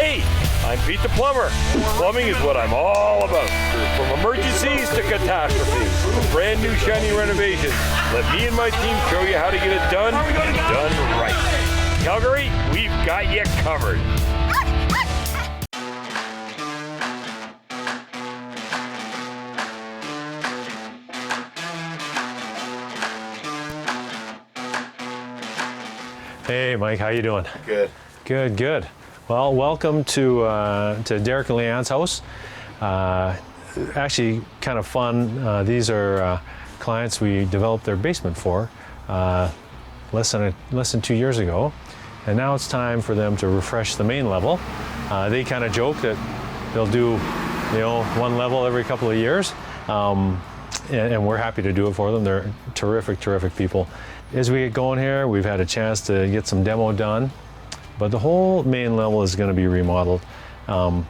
Hey, I'm Pete the Plumber. Plumbing is what I'm all about. From emergencies to catastrophes, brand new shiny renovations. Let me and my team show you how to get it done and done right. Calgary, we've got you covered. Hey, Mike, how you doing? Good. Good, good. Well, welcome to Derek and Leanne's house. Actually, kind of fun. These are clients we developed their basement for less than 2 years ago, and now it's time for them to refresh the main level. They kind of joke that they'll do, one level every couple of years, and we're happy to do it for them. They're terrific, terrific people. As we get going here, we've had a chance to get some demo done. But the whole main level is going to be remodeled. Going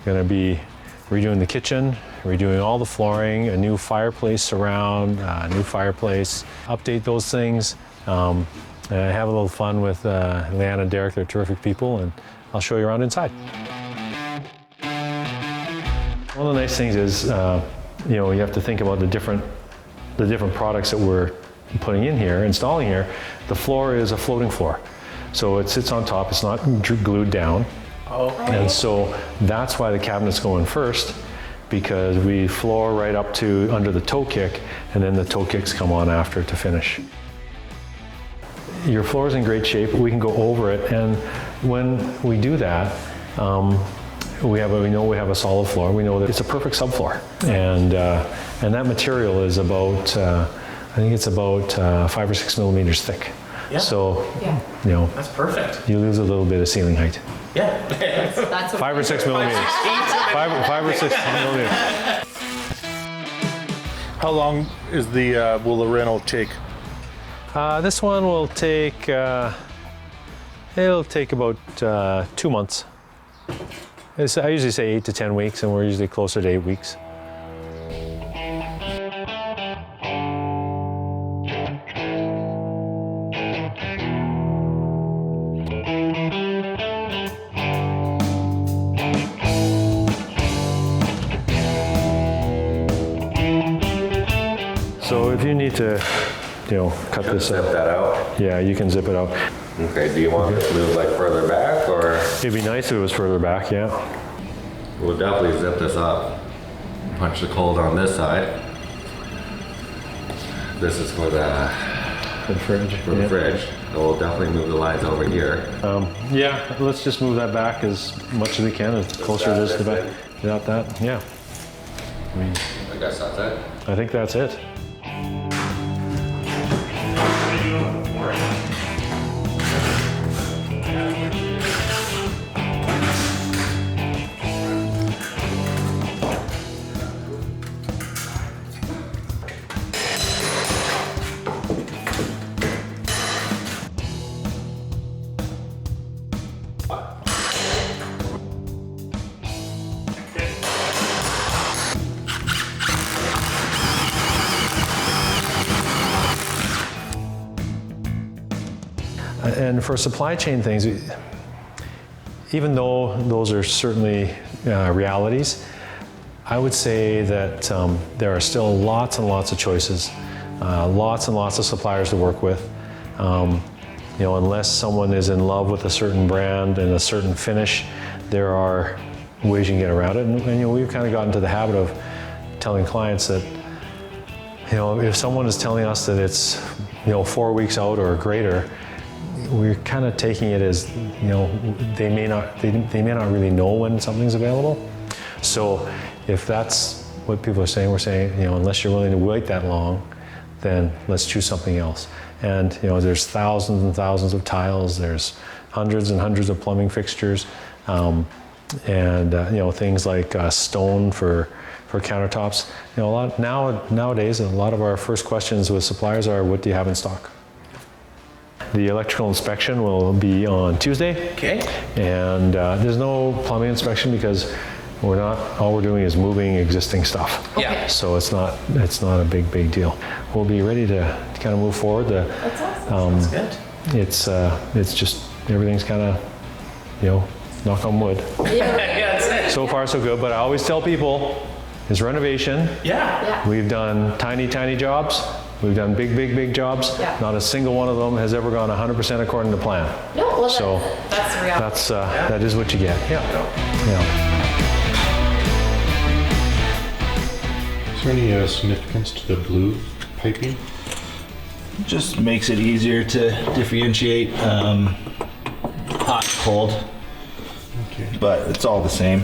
to be redoing the kitchen, redoing all the flooring, a new fireplace surround, new fireplace, update those things, have a little fun with Leanne and Derek. They're terrific people, and I'll show you around inside. One of the nice things is, you have to think about the different products that we're putting in here, installing here. The floor is a floating floor. So it sits on top, it's not glued down. Oh. And so that's why the cabinets go in first, because we floor right up to under the toe kick, and then the toe kicks come on after to finish. Your floor is in great shape, we can go over it, and when we do that, we know we have a solid floor. We know that it's a perfect subfloor, and that material is about, I think it's about 5 or 6 millimeters thick. Yeah. So, yeah. That's perfect. You lose a little bit of ceiling height. Yeah. That's 5 or 6 millimeters. 5 or 6 millimeters. How long is will the rental take? This one will take, it'll take about 2 months. I usually say 8 to 10 weeks, and we're usually closer to 8 weeks. So if you need to, cut this Zip up. that out. Yeah, you can zip it out. Okay, do you want it to move like further back, or? It'd be nice if it was further back, yeah. We'll definitely zip this up. Punch the cold on this side. This is for the fridge. fridge. So we'll definitely move the lines over here. Yeah, let's just move that back as much as we can, as closer it is to the back. Without that, yeah. I guess that's it. I think that's it. And for supply chain things, even though those are certainly realities, I would say that there are still lots and lots of choices, lots and lots of suppliers to work with. Unless someone is in love with a certain brand and a certain finish, there are ways you can get around it. And we've kind of gotten to the habit of telling clients that, if someone is telling us that it's 4 weeks out or greater, we're kind of taking it as, they may not really know when something's available. So if that's what people are saying, we're saying, unless you're willing to wait that long, then let's choose something else. And there's thousands and thousands of tiles, there's hundreds and hundreds of plumbing fixtures, and things like stone for countertops. Nowadays, a lot of our first questions with suppliers are, what do you have in stock? The electrical inspection will be on Tuesday. Okay. And there's no plumbing inspection because all we're doing is moving existing stuff. Yeah. So it's not a big deal. We'll be ready to kind of move forward. That's awesome. That's good. It's just, everything's kind of, knock on wood. Yeah, that's it. So far so good, but I always tell people, it's renovation. Yeah. We've done tiny, tiny jobs. We've done big, big, big jobs. Yeah. Not a single one of them has ever gone 100% according to plan. No, well, So that's the reality. that is what you get. Yeah. Is there any significance to the blue piping? Just makes it easier to differentiate hot and cold, Okay. but it's all the same.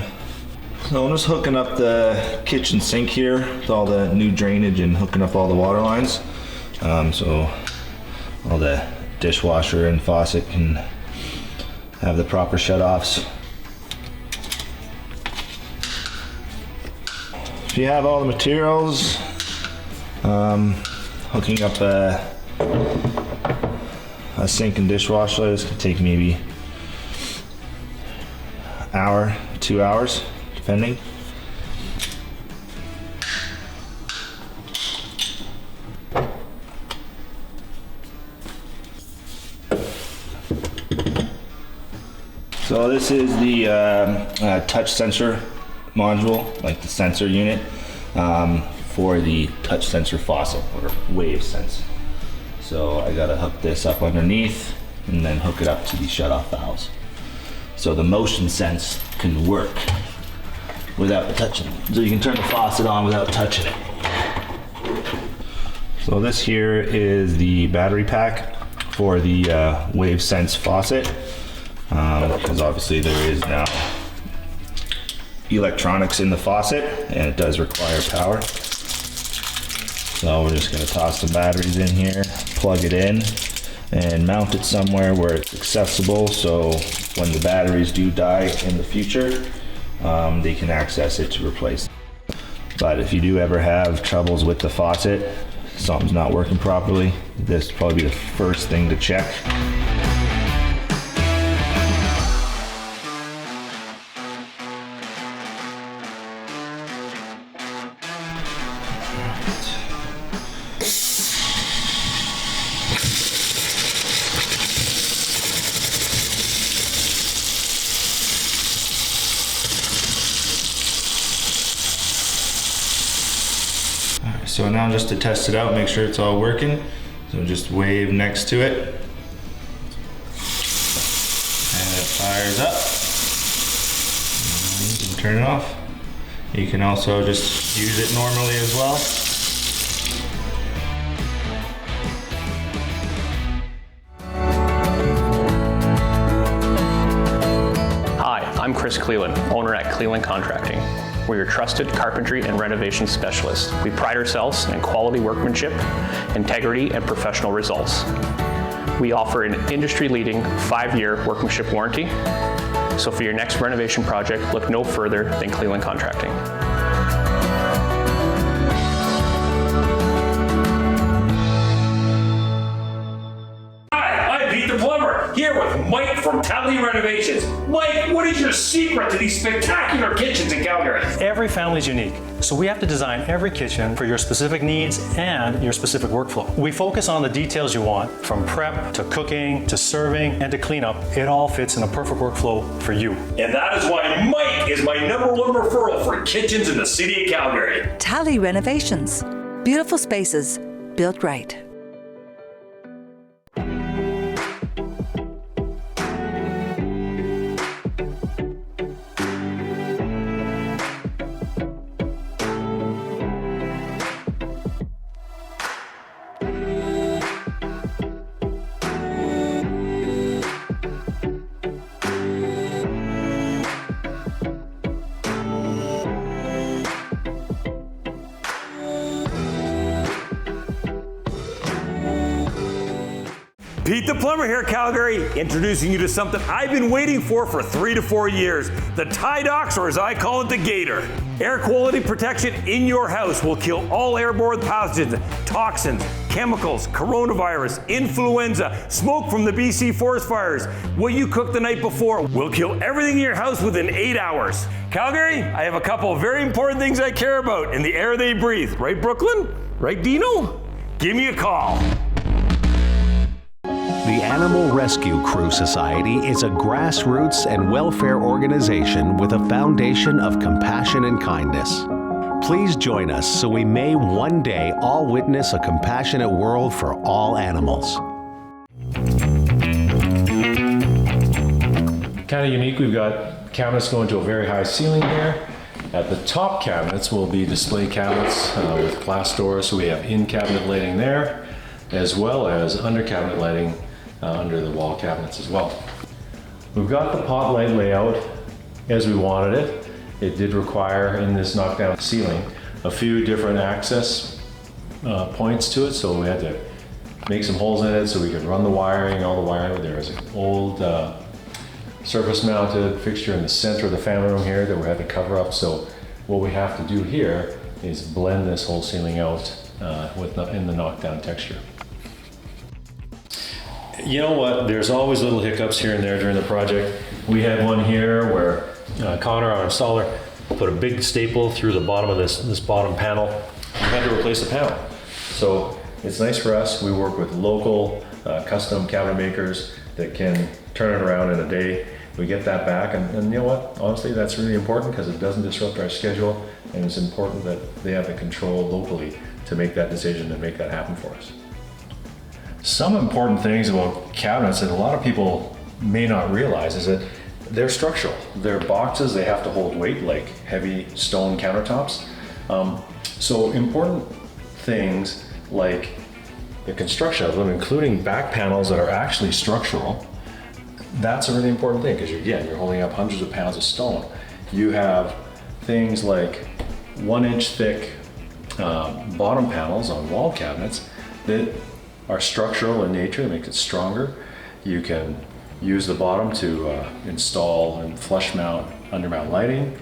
So I'm just hooking up the kitchen sink here with all the new drainage and hooking up all the water lines. So all the dishwasher and faucet can have the proper shut-offs. If you have all the materials, hooking up a sink and dishwasher, this can take maybe an hour, 2 hours, depending. So this is the touch sensor module, like the sensor unit, for the touch sensor faucet or wave sense. So I gotta hook this up underneath and then hook it up to the shut-off valves. So the motion sense can work without touching it. So you can turn the faucet on without touching it. So this here is the battery pack for the wave sense faucet, because obviously there is now electronics in the faucet and it does require power. So we're just going to toss the batteries in here, plug it in, and mount it somewhere where it's accessible, so when the batteries do die in the future, they can access it to replace it. But if you do ever have troubles with the faucet, something's not working properly, this will probably be the first thing to check. So now just to test it out, make sure it's all working. So just wave next to it. And it fires up. And you can turn it off. You can also just use it normally as well. Hi, I'm Chris Cleland, owner at Cleland Contracting. We're your trusted carpentry and renovation specialist. We pride ourselves in quality workmanship, integrity, and professional results. We offer an industry-leading 5-year workmanship warranty. So for your next renovation project, look no further than Cleland Contracting. The Plumber, here with Mike from Tally Renovations. Mike, what is your secret to these spectacular kitchens in Calgary? Every family is unique, so we have to design every kitchen for your specific needs and your specific workflow. We focus on the details you want, from prep to cooking to serving and to cleanup. It all fits in a perfect workflow for you. And that is why Mike is my #1 referral for kitchens in the city of Calgary. Tally Renovations. Beautiful spaces built right. Pete the Plumber here, Calgary, introducing you to something I've been waiting for 3 to 4 years. The Tie Docs, or as I call it, the Gator. Air quality protection in your house will kill all airborne pathogens, toxins, chemicals, coronavirus, influenza, smoke from the BC forest fires. What you cooked the night before will kill everything in your house within 8 hours. Calgary, I have a couple of very important things I care about in the air they breathe. Right, Brooklyn? Right, Dino? Give me a call. The Animal Rescue Crew Society is a grassroots and welfare organization with a foundation of compassion and kindness. Please join us so we may one day all witness a compassionate world for all animals. Kind of unique, we've got cabinets going to a very high ceiling here. At the top cabinets will be display cabinets with glass doors, so we have in-cabinet lighting there, as well as under-cabinet lighting under the wall cabinets as well. We've got the pot light layout as we wanted it. It did require, in this knockdown ceiling, a few different access points to it, so we had to make some holes in it so we could run the wiring, all the wiring. There was an old surface mounted fixture in the center of the family room here that we had to cover up, so what we have to do here is blend this whole ceiling out in the knockdown texture. You know what, there's always little hiccups here and there during the project. We had one here where Connor, our installer, put a big staple through the bottom of this bottom panel. We had to replace the panel. So it's nice for us, we work with local custom cabinet makers that can turn it around in a day. We get that back, and you know what, honestly, that's really important because it doesn't disrupt our schedule, and it's important that they have the control locally to make that decision and make that happen for us. Some important things about cabinets that a lot of people may not realize is that they're structural. They're boxes, they have to hold weight like heavy stone countertops. So important things like the construction of them, including back panels that are actually structural, that's a really important thing because again, you're holding up hundreds of pounds of stone. You have things like 1 inch thick bottom panels on wall cabinets that are structural in nature, that makes it stronger. You can use the bottom to install and flush mount, undermount lighting.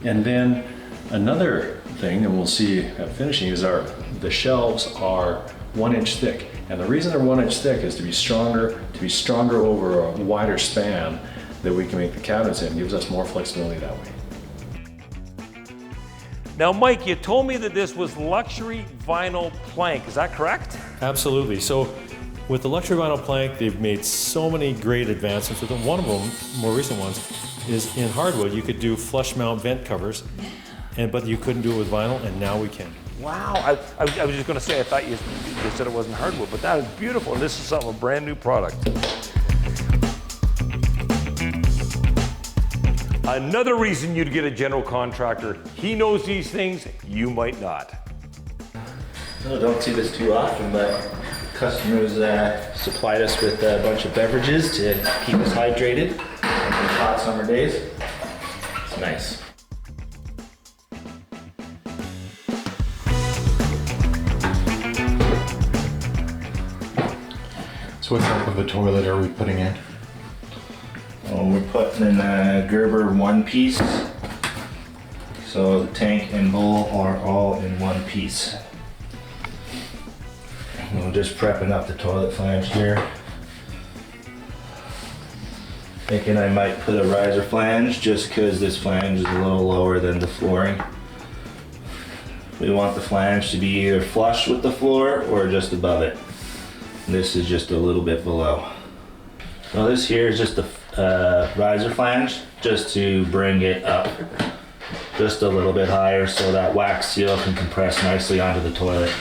And then another thing that we'll see at finishing is the shelves are 1 inch thick. And the reason they're 1 inch thick is to be stronger over a wider span that we can make the cabinets in. It gives us more flexibility that way. Now, Mike, you told me that this was luxury vinyl plank. Is that correct? Absolutely. So with the luxury vinyl plank, they've made so many great advancements with them. One of them, more recent ones, is in hardwood. You could do flush mount vent covers, but you couldn't do it with vinyl, and now we can. Wow, I was just going to say, I thought you said it wasn't hardwood, but that is beautiful, and this is a brand new product. Another reason you'd get a general contractor, he knows these things, you might not. I don't see this too often, but customers supplied us with a bunch of beverages to keep us hydrated on these hot summer days. It's nice. So what type of a toilet are we putting in? Well, we're putting in a Gerber one piece. So the tank and bowl are all in one piece. We're just prepping up the toilet flange here. Thinking I might put a riser flange just because this flange is a little lower than the flooring. We want the flange to be either flush with the floor or just above it. This is just a little bit below. So this here is just a riser flange just to bring it up just a little bit higher so that wax seal can compress nicely onto the toilet.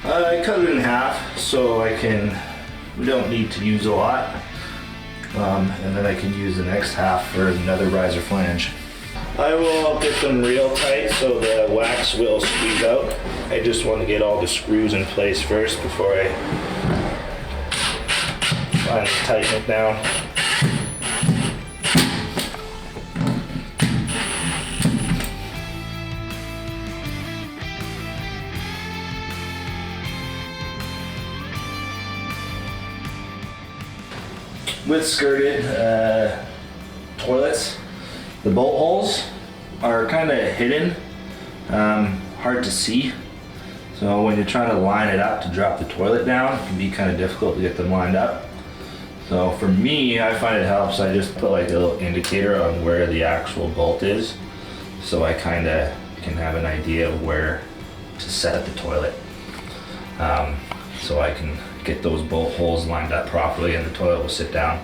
I cut it in half so we don't need to use a lot. And then I can use the next half for another riser flange. I will get them real tight so the wax will squeeze out. I just want to get all the screws in place first before I finally tighten it down. With skirted toilets, the bolt holes are kind of hidden, hard to see. So when you're trying to line it up to drop the toilet down, it can be kind of difficult to get them lined up. So for me, I find it helps. I just put like a little indicator on where the actual bolt is, so I kind of can have an idea of where to set the toilet. So I can get those bolt holes lined up properly and the toilet will sit down.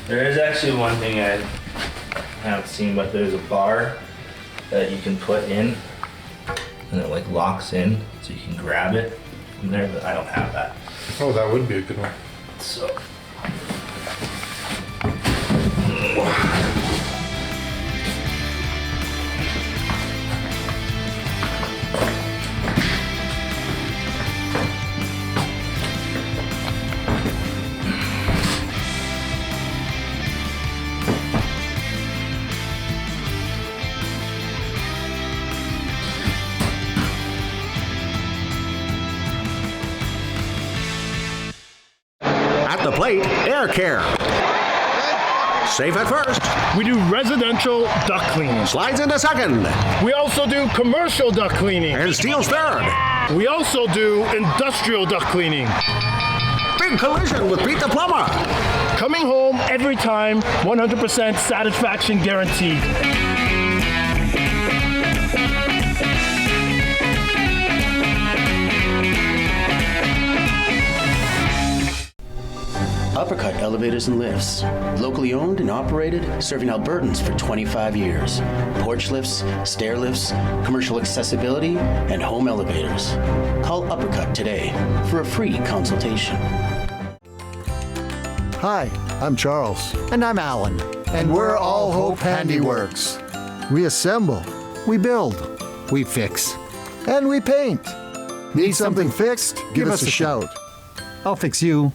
There is actually one thing I haven't seen, but there's a bar that you can put in and it like locks in so you can grab it from there, but I don't have that. Oh, that would be a good one. So. At the plate, air care. Safe at first. We do residential duct cleaning. Slides into second. We also do commercial duct cleaning. And steals third. We also do industrial duct cleaning. Big collision with Pete the Plumber. Coming home every time, 100% satisfaction guaranteed. Uppercut Elevators and Lifts. Locally owned and operated, serving Albertans for 25 years. Porch lifts, stair lifts, commercial accessibility, and home elevators. Call Uppercut today for a free consultation. Hi, I'm Charles. And I'm Alan. And we're All Hope Handiworks. We assemble, we build, we fix, and we paint. Need something fixed? Give us a shout. I'll fix you.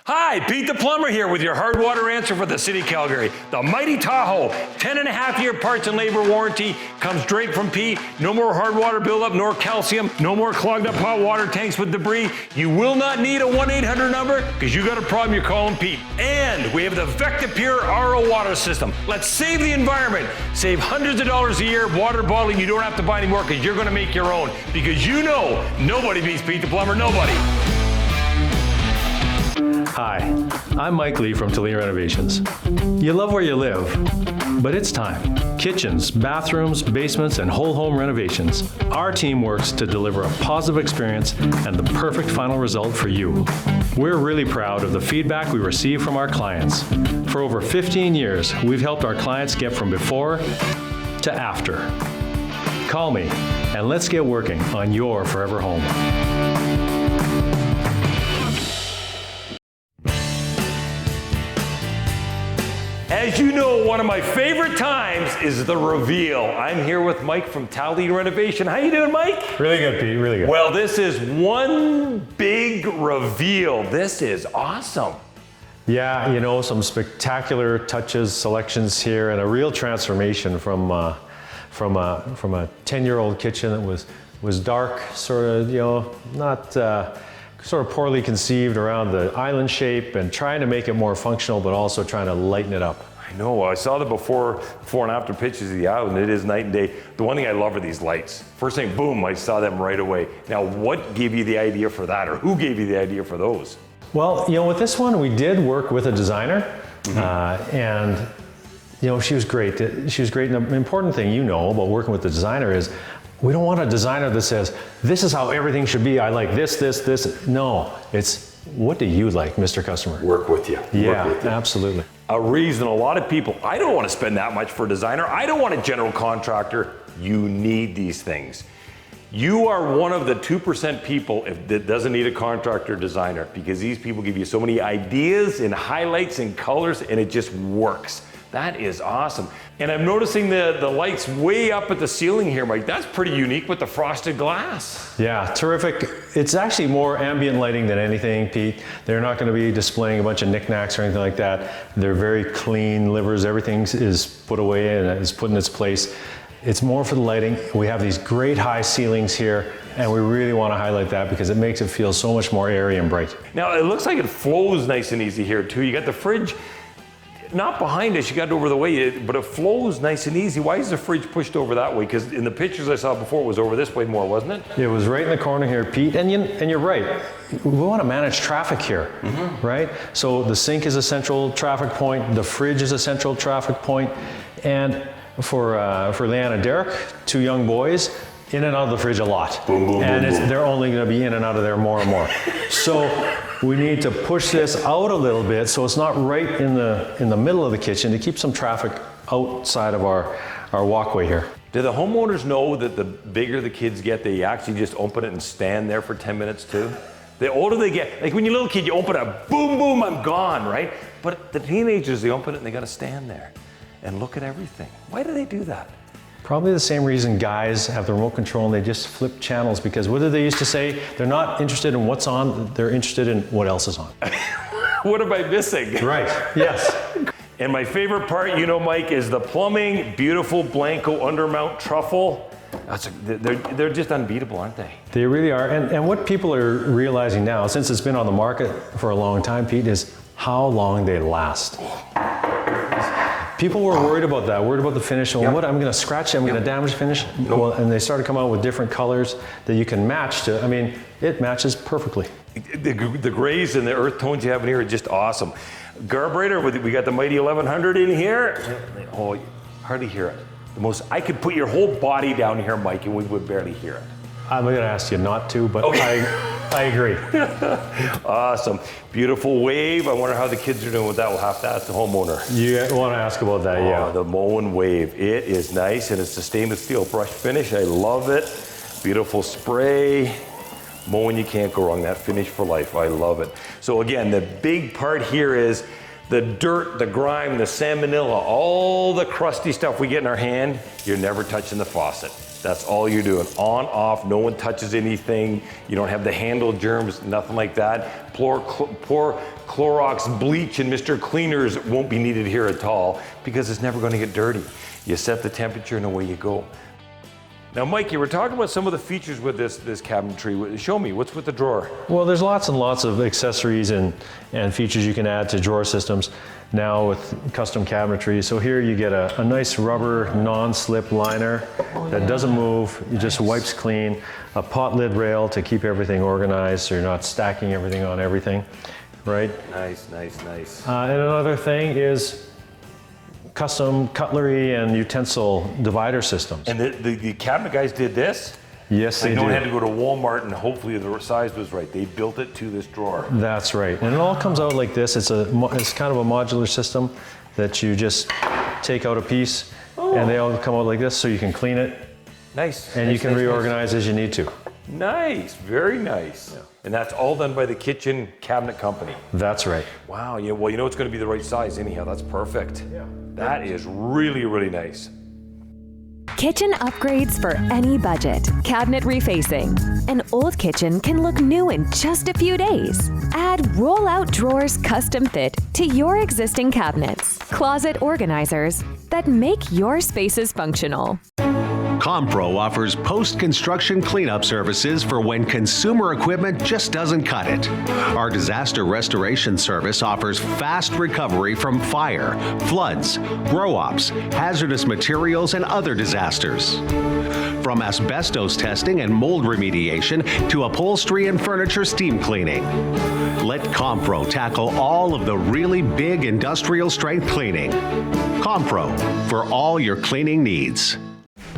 Hi, Pete the Plumber here with your hard water answer for the City of Calgary. The mighty Tahoe, 10.5-year parts and labor warranty, comes straight from Pete. No more hard water buildup nor calcium. No more clogged up hot water tanks with debris. You will not need a 1-800 number because you got a problem, you're calling Pete. And we have the Vecta Pure RO water system. Let's save the environment. Save hundreds of dollars a year water bottling. You don't have to buy anymore because you're going to make your own. Because you know nobody beats Pete the Plumber. Nobody. Hi, I'm Mike Lee from Toledo Renovations. You love where you live, but it's time. Kitchens, bathrooms, basements, and whole home renovations. Our team works to deliver a positive experience and the perfect final result for you. We're really proud of the feedback we receive from our clients. For over 15 years, we've helped our clients get from before to after. Call me and let's get working on your forever home. As you know, one of my favorite times is the reveal. I'm here with Mike from Toledo Renovation. How you doing, Mike? Really good, Pete, really good. Well, this is one big reveal. This is awesome. Yeah, you know, some spectacular touches, selections here, and a real transformation from a 10-year-old kitchen that was dark, sort of, you know, not sort of poorly conceived around the island shape and trying to make it more functional, but also trying to lighten it up. I know, I saw the before and after pictures of the island. It is night and day. The one thing I love are these lights. First thing, boom, I saw them right away. Now, what gave you the idea for that, or who gave you the idea for those? Well, you know, with this one, we did work with a designer, and you know, she was great. She was great, and the important thing you know about working with the designer is we don't want a designer that says, this is how everything should be. I like this, this, this. No, it's what do you like, Mr. Customer? Work with you. Yeah, Work with you. Absolutely. A reason a lot of people, I don't want to spend that much for a designer. I don't want a general contractor. You need these things. You are one of the 2% people that doesn't need a contractor designer, because these people give you so many ideas and highlights and colors, and it just works. That is awesome. And I'm noticing the lights way up at the ceiling here, Mike. That's pretty unique with the frosted glass. Yeah, terrific. It's actually more ambient lighting than anything, Pete. They're not going to be displaying a bunch of knickknacks or anything like that. They're very clean livers. Everything is put away and is put in its place. It's more for the lighting. We have these great high ceilings here, and we really want to highlight that because it makes it feel so much more airy and bright. Now, it looks like it flows nice and easy here too. You got the fridge. Not behind us, you got it over the way, but it flows nice and easy. Why is the fridge pushed over that way? Because in the pictures I saw before, it was over this way more, wasn't it? It was right in the corner here, Pete, and you're right. We want to manage traffic here, right? So the sink is a central traffic point, the fridge is a central traffic point, and for Leanne and Derek, 2 young boys, in and out of the fridge a lot. Boom, boom, and boom, boom. They're only going to be in and out of there more and more. So we need to push this out a little bit so it's not right in the middle of the kitchen to keep some traffic outside of our walkway here. Do the homeowners know that the bigger the kids get, they actually just open it and stand there for 10 minutes too? The older they get, like when you're a little kid, you open it, boom, boom, I'm gone, right? But the teenagers, they open it and they got to stand there and look at everything. Why do they do that? Probably the same reason guys have the remote control and they just flip channels, because what did they used to say? They're not interested in what's on, they're interested in what else is on. What am I missing? Right, yes. And my favorite part, you know, Mike, is the plumbing, beautiful Blanco undermount truffle. They're just unbeatable, aren't they? They really are. And what people are realizing now, since it's been on the market for a long time, Pete, is how long they last. People were worried about that, worried about the finish. Well, what, I'm going to scratch it, I'm going to damage the finish. Well, and they started coming out with different colors that you can match to. I mean, it matches perfectly. The grays and the earth tones you have in here are just awesome. Carburetor, we got the mighty 1100 in here. Oh, you hardly hear it. I could put your whole body down here, Mike, and we would barely hear it. I'm going to ask you not to, but okay. I agree. Awesome. Beautiful wave. I wonder how the kids are doing with that. We'll have to ask the homeowner. You want to ask about that, yeah. The Moen Wave. It is nice, and it's a stainless steel brush finish. I love it. Beautiful spray. Moen, you can't go wrong. That finish for life. I love it. So again, the big part here is the dirt, the grime, the salmonella, all the crusty stuff we get in our hand, you're never touching the faucet. That's all you're doing. On, off, no one touches anything. You don't have the handle germs, nothing like that. Pour Clorox bleach and Mr. Cleaners won't be needed here at all because it's never going to get dirty. You set the temperature and away you go. Now, Mike, you were talking about some of the features with this cabinetry. Show me, what's with the drawer? Well, there's lots and lots of accessories and features you can add to drawer systems now with custom cabinetry. So here you get a nice rubber non-slip liner that doesn't move, it just wipes clean, a pot lid rail to keep everything organized so you're not stacking everything on everything, right? Nice, nice, nice. And another thing is custom cutlery and utensil divider systems. And the cabinet guys did this? Yes, they did. No one had to go to Walmart and hopefully the size was right. They built it to this drawer. That's right. And it all comes out like this. It's kind of a modular system that you just take out a piece and they all come out like this so you can clean it. Nice. And you can reorganize as you need to. Nice, very nice. Yeah. And that's all done by the Kitchen Cabinet Company. That's right. Wow, yeah, well, you know it's going to be the right size anyhow. That's perfect. Yeah. That is really, really nice. Kitchen upgrades for any budget. Cabinet refacing. An old kitchen can look new in just a few days. Add roll-out drawers custom fit to your existing cabinets. Closet organizers that make your spaces functional. Compro offers post-construction cleanup services for when consumer equipment just doesn't cut it. Our disaster restoration service offers fast recovery from fire, floods, grow-ops, hazardous materials, and other disasters. From asbestos testing and mold remediation to upholstery and furniture steam cleaning. Let Compro tackle all of the really big industrial strength cleaning. Compro, for all your cleaning needs.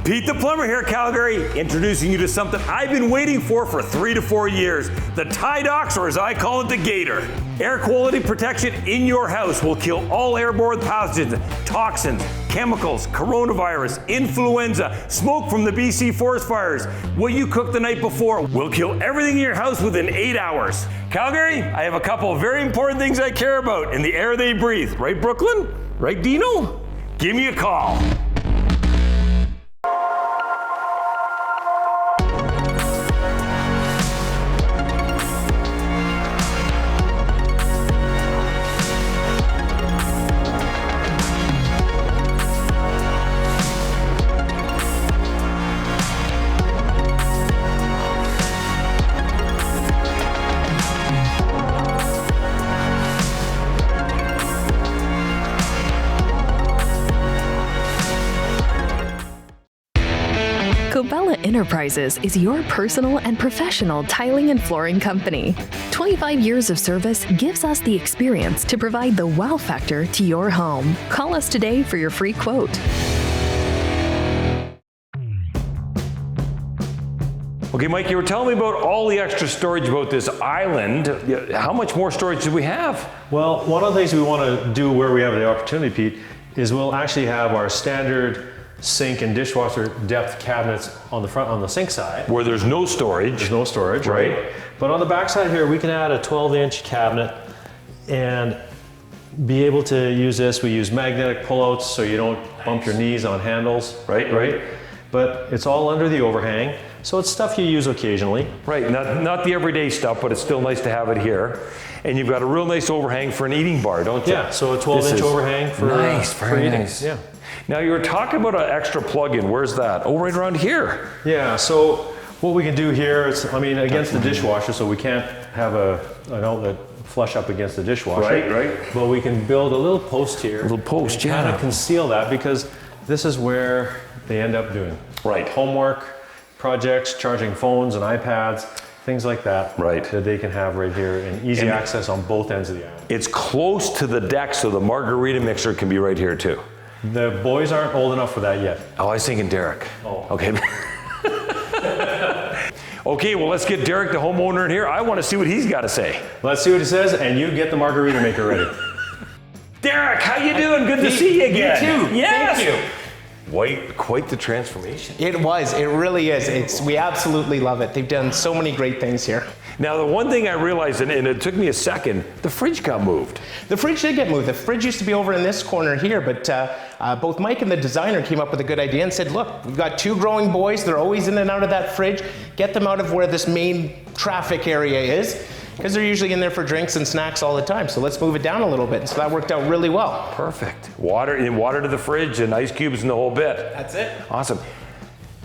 Pete the Plumber here, Calgary, introducing you to something I've been waiting for 3 to 4 years. The Tie Docs, or as I call it, the Gator. Air quality protection in your house will kill all airborne pathogens, toxins, chemicals, coronavirus, influenza, smoke from the BC forest fires. What you cooked the night before will kill everything in your house within 8 hours. Calgary, I have a couple of very important things I care about in the air they breathe. Right, Brooklyn? Right, Dino? Give me a call. Enterprises is your personal and professional tiling and flooring company. 25 years of service gives us the experience to provide the wow factor to your home. Call us today for your free quote. Okay, Mike, you were telling me about all the extra storage about this island. How much more storage do we have? Well, one of the things we want to do where we have the opportunity, Pete, is we'll actually have our standard sink and dishwasher depth cabinets on the front, on the sink side. Where there's no storage. There's no storage, right? But on the back side here, we can add a 12-inch cabinet and be able to use this. We use magnetic pullouts so you don't bump your knees on handles, right? But it's all under the overhang, so it's stuff you use occasionally. Right, not the everyday stuff, but it's still nice to have it here. And you've got a real nice overhang for an eating bar, don't you? Yeah, so a 12-inch overhang for very eating. nice. Yeah. Now you were talking about an extra plug-in. Where's that? Oh, right around here. Yeah, so what we can do here is, I mean, against the dishwasher, so we can't have an outlet flush up against the dishwasher. Right. But we can build a little post here. A little post, and kind of conceal that, because this is where they end up doing. Right. Homework, projects, charging phones and iPads, things like that. Right. That they can have right here and easy access on both ends of the island. It's close to the deck, so the margarita mixer can be right here too. The boys aren't old enough for that yet. Oh, I was thinking Derek. Oh. Okay. Okay, well, let's get Derek, the homeowner, in here. I want to see what he's got to say. Let's see what he says, and you get the margarita maker ready. Derek, how you doing? Good to see you again. You too. Yes. Thank you. Quite the transformation. It was. It really is. We absolutely love it. They've done so many great things here. Now, the one thing I realized, and it took me a second, the fridge got moved. The fridge did get moved. The fridge used to be over in this corner here, but both Mike and the designer came up with a good idea and said, look, we've got two growing boys. They're always in and out of that fridge. Get them out of where this main traffic area is, because they're usually in there for drinks and snacks all the time. So let's move it down a little bit. And so that worked out really well. Perfect. Water to the fridge and ice cubes and the whole bit. That's it. Awesome.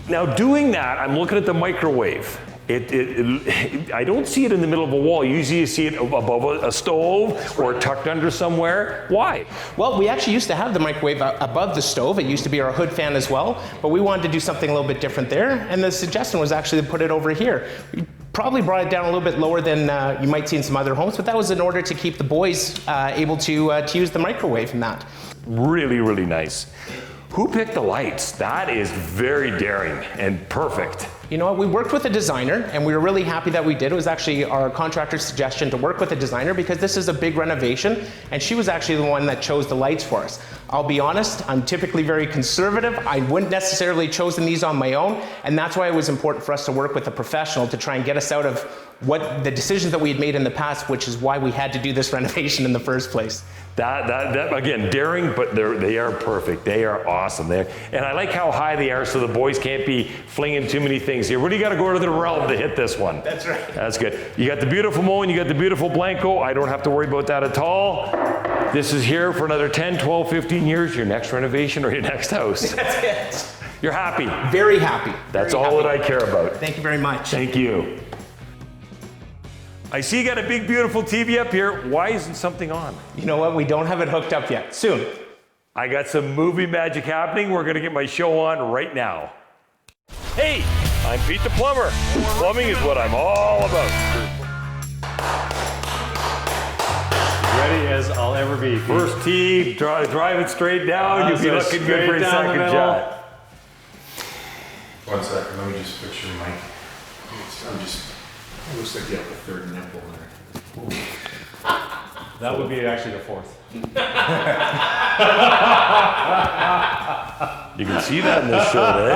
Now, doing that, I'm looking at the microwave. I don't see it in the middle of a wall. Usually you see it above a stove or tucked under somewhere. Why? Well, we actually used to have the microwave above the stove. It used to be our hood fan as well, but we wanted to do something a little bit different there, and the suggestion was actually to put it over here. We probably brought it down a little bit lower than you might see in some other homes, but that was in order to keep the boys able to use the microwave in that. Really, really nice. Who picked the lights? That is very daring and perfect. You know what, we worked with a designer and we were really happy that we did. It was actually our contractor's suggestion to work with a designer because this is a big renovation, and she was actually the one that chose the lights for us. I'll be honest, I'm typically very conservative. I wouldn't necessarily chosen these on my own, and that's why it was important for us to work with a professional to try and get us out of what the decisions that we had made in the past, which is why we had to do this renovation in the first place. That again, daring, but they are perfect. They are awesome. And I like how high they are so the boys can't be flinging too many things. You really got to go to the realm to hit this one. That's right. That's good. You got the beautiful Moen, you got the beautiful Blanco. I don't have to worry about that at all. This is here for another 10, 12, 15 years, your next renovation or your next house. That's it. You're happy. Very happy. That's all that I care about. Thank you very much. Thank you. I see you got a big, beautiful TV up here. Why isn't something on? You know what? We don't have it hooked up yet. Soon. I got some movie magic happening. We're going to get my show on right now. Hey, I'm Pete the Plumber. Plumbing is what I'm all about. Ready as I'll ever be. Pete. First tee, drive it straight down. You'll be looking good for a second shot. 1 second, let me just picture Mike. It looks like you have the third nipple there. That would be actually the fourth. You can see that in this show, eh?